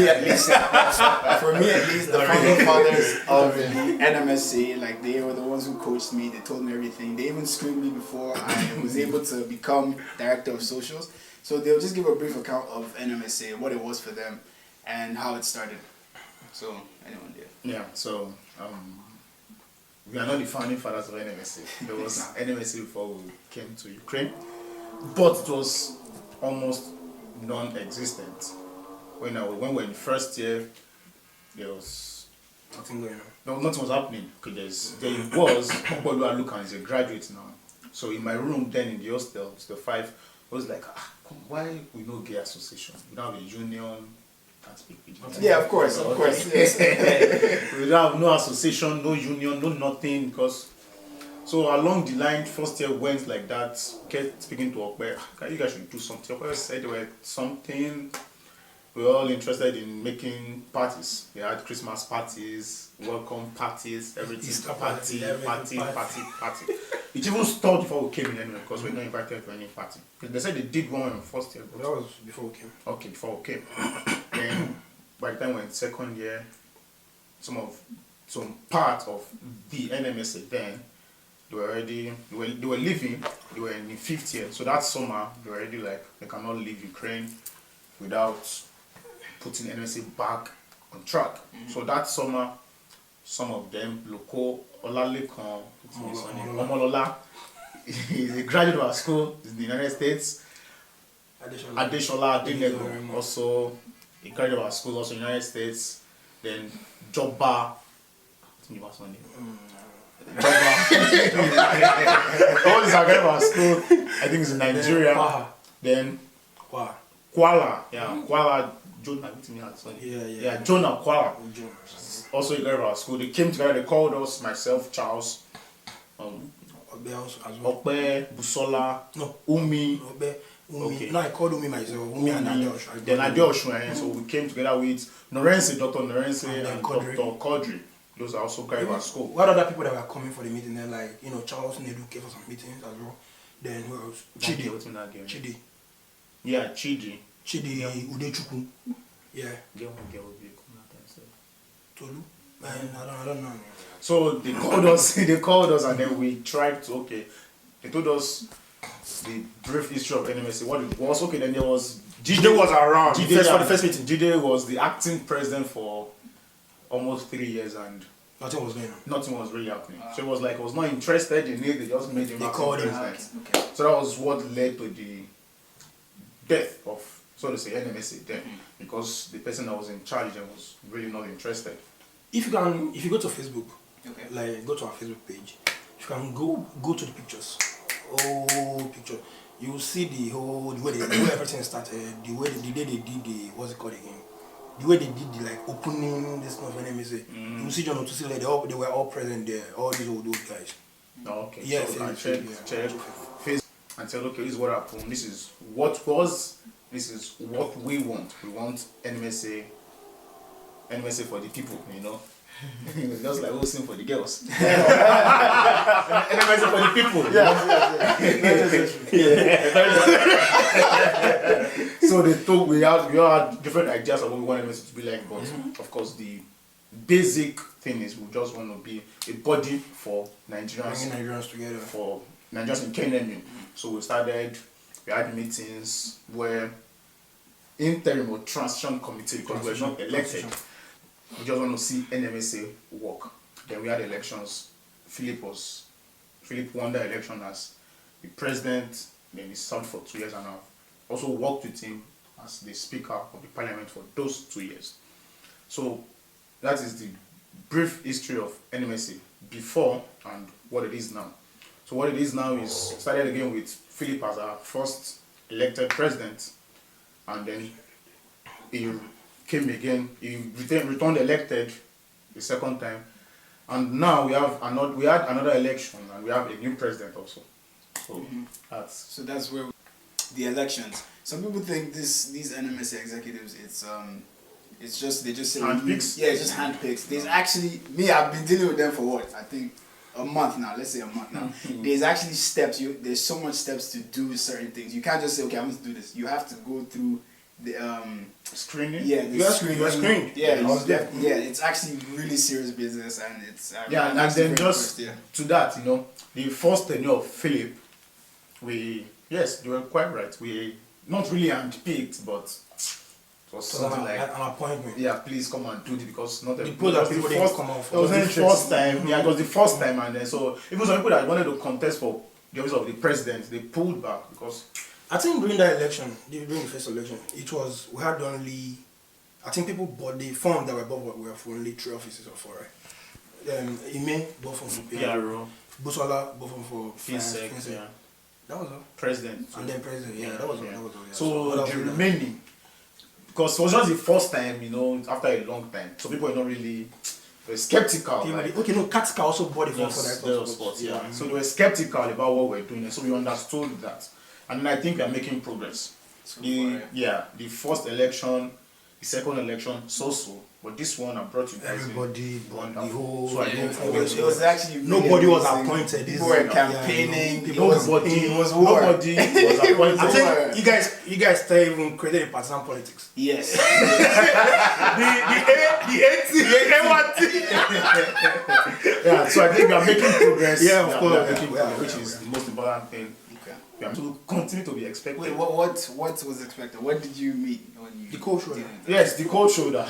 the founding fathers of the NMSA, like they were the ones who coached me. They told me everything. They even screened me before I was able to become director of socials. So they'll just give a brief account of NMSA, what it was for them, and how it started. So anyone there? Yeah. So we are not the founding fathers of NMSA. There was NMSA before we came to Ukraine, but it was almost non-existent. When we were in the first year, there was nothing going on. No, nothing was happening. Okay, there was Lukan is a graduate now. So in my room then in the hostel, the 5 was like, why we no gay association? We don't have a union. Can't speak pidgin. Yeah, of course. Yes. We don't have no association, no union, no nothing. Because so along the line, first year went like that. Kept speaking to Okbe, you guys should do something. Okbe said there were something. We were all interested in making parties. We had Christmas parties, welcome parties, everything. Easter party. It even stopped before we came in anyway, because we were not invited to any party. They said they did one in first year. But that was before we came. Okay, before we came. Then by the time we were in second year, some part of the NMSA then, they were leaving. They were in the 5th year. So that summer, they were already like, they cannot leave Ukraine without putting NMSA back on track. So that summer, some of them, Loko, Olalekan, Omolola, he's a graduate of our school in the United States. Adeshola Adenego, also a graduate of our school, also in the United States. Then Joba, what's his name? All these are graduate of our school. I think it's in Nigeria. Then Kuala, Kuala, Jonah, Jonah Kuala. Also a graduate of our school. They came together, they called us, myself, Charles, Okbe, Busola, Umi. Okay. No, I called Umi myself. Umi and Adeosh. Then Adeosh, so we came together with Norense, Dr. Norense, and Dr. Kodri. Those are also graduate of our school. What other people that were coming for the meeting? Then, like, Charles Nedu came for some meetings as well. Then who else? Chidi. Yeah, Chidi. Udechukwu. Yeah. Tolu. I don't know. So they called us and then we tried to, they told us the brief history of NMSA, what it was. Then there was Jide was around for the first meeting. Jide was the acting president for almost 3 years and nothing was going on. Nothing was really happening. So it was like I was not interested in it, they just made him acting president. Okay. So that was what led to the death of, so to say, NMSA then, because the person that was in charge then was really not interested. If you go to Facebook, like go to our Facebook page, you can go to the pictures. Picture. You will see the way everything started, the way they did the what's it called again? The way they did the like opening this kind of NMSA. You will see John Otusi, like they were all present there, all these old guys. Okay. Yes, so I checked Facebook and said, okay, this is what happened. This is what was. This is what we want. We want NMSA for the people, Just like we'll sing for the girls. NMSA for the people. So they thought we all had different ideas of what we want NMSA to be like, but of course the basic thing is we just want to be a body for Nigerians. Bringing Nigerians together. For Nigerians in Kenya. So we had meetings where interim or transition committee, because we were not elected. We just want to see NMSA work. Then we had elections. Philip won the election as the president. Then he served for 2 years and I've also worked with him as the speaker of the parliament for those 2 years. So that is the brief history of NMSA before and what it is now. So what it is now is started again with Philip as our first elected president, and then he came again. He returned elected the second time, and now we had another election, and we have a new president also. So that's where the elections. Some people think these NMSA executives, it's just they just say handpicks. Yeah, it's just handpicks. There's actually I've been dealing with them for what I think a month now. Let's say a month now. There's actually steps. There's so much steps to do certain things. You can't just say, okay, I'm going to do this. You have to go through screening. Yeah, You are screened. Yeah, I was there. yeah, it's actually really serious business, and it's Yeah, I'm and actually then very just impressed, to that, the first tenure of Philip, yes, you were quite right. We not really handpicked, but it was something like an appointment. yeah, please come and do it because not The the people that people didn't first. come out It for. was the first time. Yeah, it was the first time, and then so even some people that wanted to contest for the office of the president, they pulled back because I think during that election, during the first election, we had only, I think people bought the form that were bought were for only 3 offices or 4, right? Ime, both from PRO, Busola, both from for FinSec, yeah, that was all. president, And then president, yeah, that was all. yeah. That was all. Yeah. So that the was remaining, because it was just the first time, after a long time, so people were not really were skeptical. okay, no, Katka also bought the form for that. Yes, sports, yeah. So they were skeptical about what we're doing, so we understood that, and I think we are making progress. So The first election, the second election, but this one I brought you guys Everybody, in. the Wonderful. whole, So I the think whole it was actually really nobody was amazing. appointed. People were campaigning. Yeah, It was war. Nobody was appointed. I think you guys still even created a partisan politics. Yes. Yeah, so I think we are making progress. Yeah, of course. we are making Yeah, progress, which is the most important thing. Okay. We have to continue to be expected. Wait, what was expected? What did you meet when you? The cold shoulder. did it? Yes, the cold shoulder.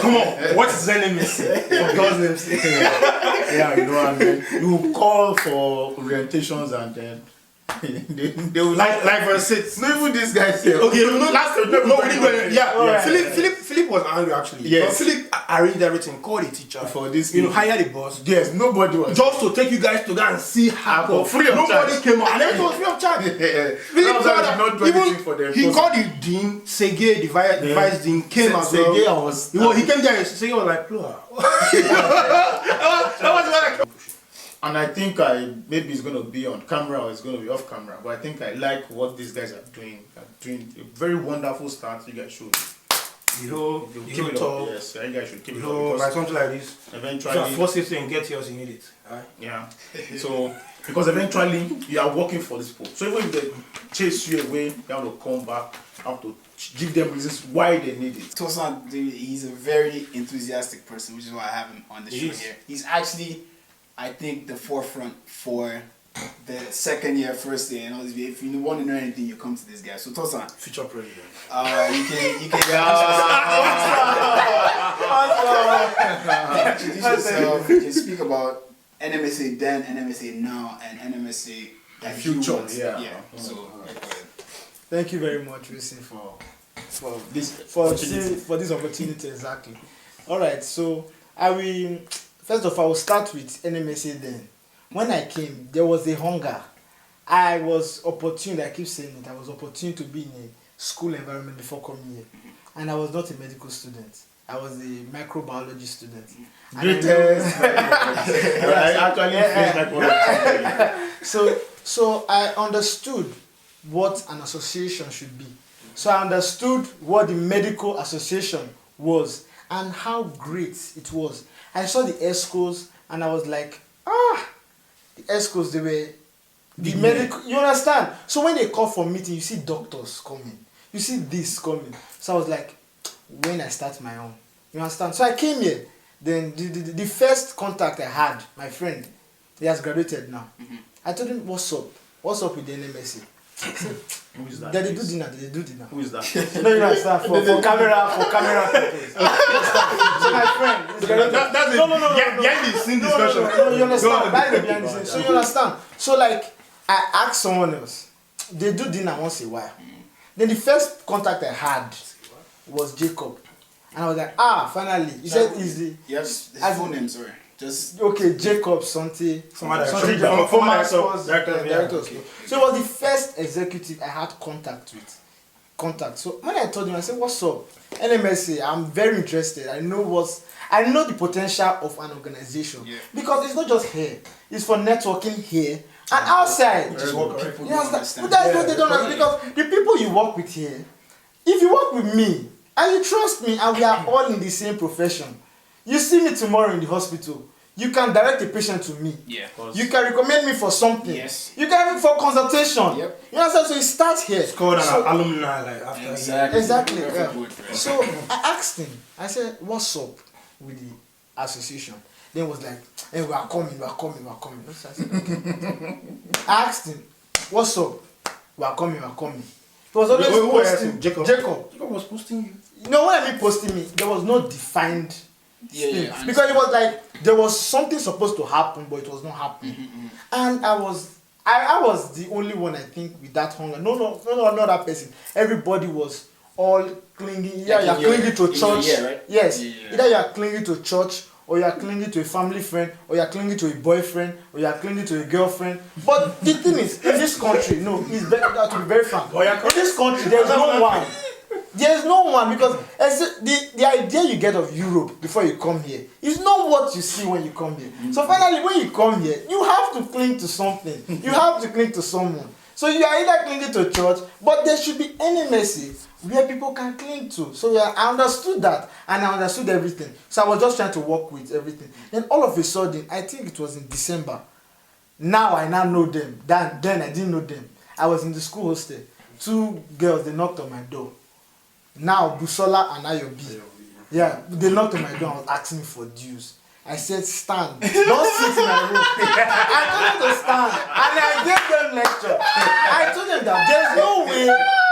Come on, what is NMSA? For God's name's sake. Yeah, and then you call for orientations and then they will Like for a sit. no, even this guy said Okay, last time, no, we didn't go there. Yeah, Yeah. Philip was angry actually. Yes. But Philip arranged everything, called the teacher For this hire the boss. yes, nobody was Just to take you guys to go and see her. For free of Nobody charge. came out. And everything was free of charge. Philip Philip called did not do anything for them. He called the dean, Sege, the vice dean, came as well. Sege He came there and Sege was like, Plua. That was what I and I think maybe it's gonna be on camera or it's gonna be off camera, but I think I like what these guys are doing. They're doing a very wonderful start. You guys should The whole keep it up. talk, Yes, you guys should keep it the up whole, like because something like this. If you eventually force it and get yours, you need it. Alright? yeah. So because eventually you are working for this people. So even if they chase you away, you have to come back, you have to give them reasons why they need it. Tosan, he's a very enthusiastic person, which is why I have him on the show here. He's actually, I think, the forefront for the second year, first year, and all this. If you want to know anything, you come to this guy. So Tosan, Future president. you can introduce yourself. You can speak about NMSA then, NMSA now, and NMSA The future, yeah. So. Thank you very much, Wilson, for This this opportunity. Exactly. All right. So I will first of all I will start with NMSA. Then, when I came, there was a hunger. I was opportune. I keep saying it. I was opportune to be in a school environment before coming here, and I was not a medical student. I was a microbiology student. greatest. I actually feel like So I understood what an association should be. So I understood what the medical association was and how great it was. I saw the ESCOs and I was like, the ESCOs, they were the medical, you understand? So when they call for meeting, you see doctors coming. You see this coming. So I was like, when I start my own. You understand? So I came here. Then the first contact I had, my friend, he has graduated now. Mm-hmm. I told him, what's up? What's up with the NMSA? Who is that? They do dinner. Who is that? No, you understand? For camera purpose. So my friend, he's graduated. That's behind the scene discussion. No, you understand? That is behind the scenes. So you understand? So like, I asked someone else. They do dinner once a while. Then the first contact I had was Jacob. And I was like, finally. He said, easy. Yes, his full name, sorry. Just okay, Jacob Santi. Former Former director. director. So it was the first executive I had contact with. So when I told him, I said, what's up? NMSA, I'm very interested. I know the potential of an organization. Yeah. Because it's not just here. It's for networking here and outside. which is what people You don't understand? understand. But that's what they don't understand. Because the people you work with here, if you work with me and you trust me and we are all in the same profession, you see me tomorrow in the hospital, You can direct a patient to me. Yeah. You can recommend me for something. Yes. You can for consultation. Yep. You understand? So it starts here. It's called an alumni, like after. Exactly. Very Yeah. good, right? So I asked him. I said, "What's up with the association?" Then he was like, "Hey, we are coming. So I said, "Okay." I asked him, "What's up? We are coming. He was always Who asked posting. him? Jacob. Jacob was posting you. You know, when I mean posting me, there was no defined thing. I Because it was like there was something supposed to happen, but it was not happening. And I was the only one, I think, with that hunger. No other person. Everybody was all clinging. Yeah, Like you're clinging to church. Right? Yes. Yeah. Either you're clinging to church, or you're clinging to a family friend, or you're clinging to a boyfriend, or you're clinging to a girlfriend. But the thing is, in this country, no, it's better to be very frank. In this country, there's no one. There's no one, because the idea you get of Europe before you come here is not what you see when you come here. So finally, when you come here, you have to cling to something. You have to cling to someone. So you are either clinging to church, but there should be NMSA where people can cling to. So yeah, I understood that, and I understood everything. So I was just trying to work with everything. Then all of a sudden, I think it was in December. Now I know them. Then I didn't know them. I was in the school hostel. 2 girls, they knocked on my door. Now Busola and Ayobi. Yeah, they knocked on my door and was asking me for dues. I said, stand. Don't sit in my room. I told them to stand. And I gave them lecture. I told them that there's no way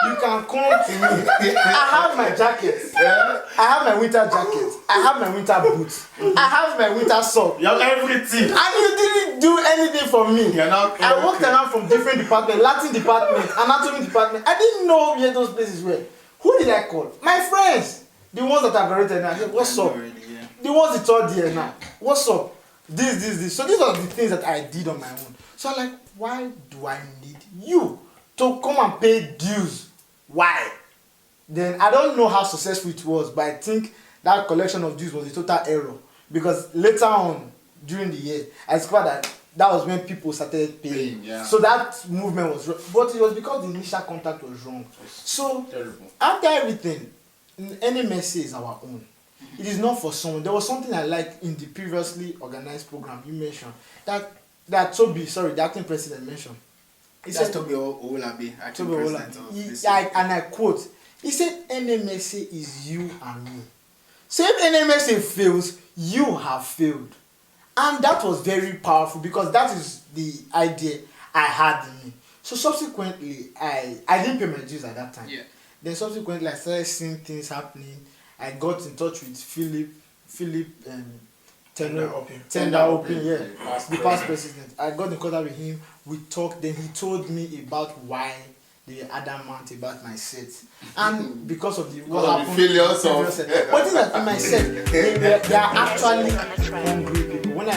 you can come to me. I have my jackets. I have my winter jacket. I have my winter boots. I have my winter sock. You have everything. And you didn't do anything for me. I walked around from different departments, Latin department, anatomy department. I didn't know where those places were. Who did I call? My friends. The ones that have graduated now. I said, what's up? The ones the third year now. What's up? This. So these are the things that I did on my own. So I'm like, why do I need you to come and pay dues? Why? Then I don't know how successful it was, but I think that collection of dues was a total error. Because later on, during the year, I discovered that was when people started paying. Yeah. So that movement was wrong. But it was because the initial contact was wrong. So after everything, NMSA is our own. It is not for someone. There was something I liked in the previously organized program you mentioned that Toby, the acting president mentioned. He said Toby Olabi, acting Toby president Olabi. of this. And I quote, he said, NMSA is you and me. So if NMSA fails, you have failed. And that was very powerful because that is the idea I had in me. So subsequently, I didn't pay my dues at that time. Yeah. Then subsequently, I started seeing things happening. I got in touch with Philip Tender Open, yeah, the past president. I got in contact with him. We talked. Then he told me about why they were adamant about my set, and because of what happened, failures but things that in my set, they are actually hungry people. When I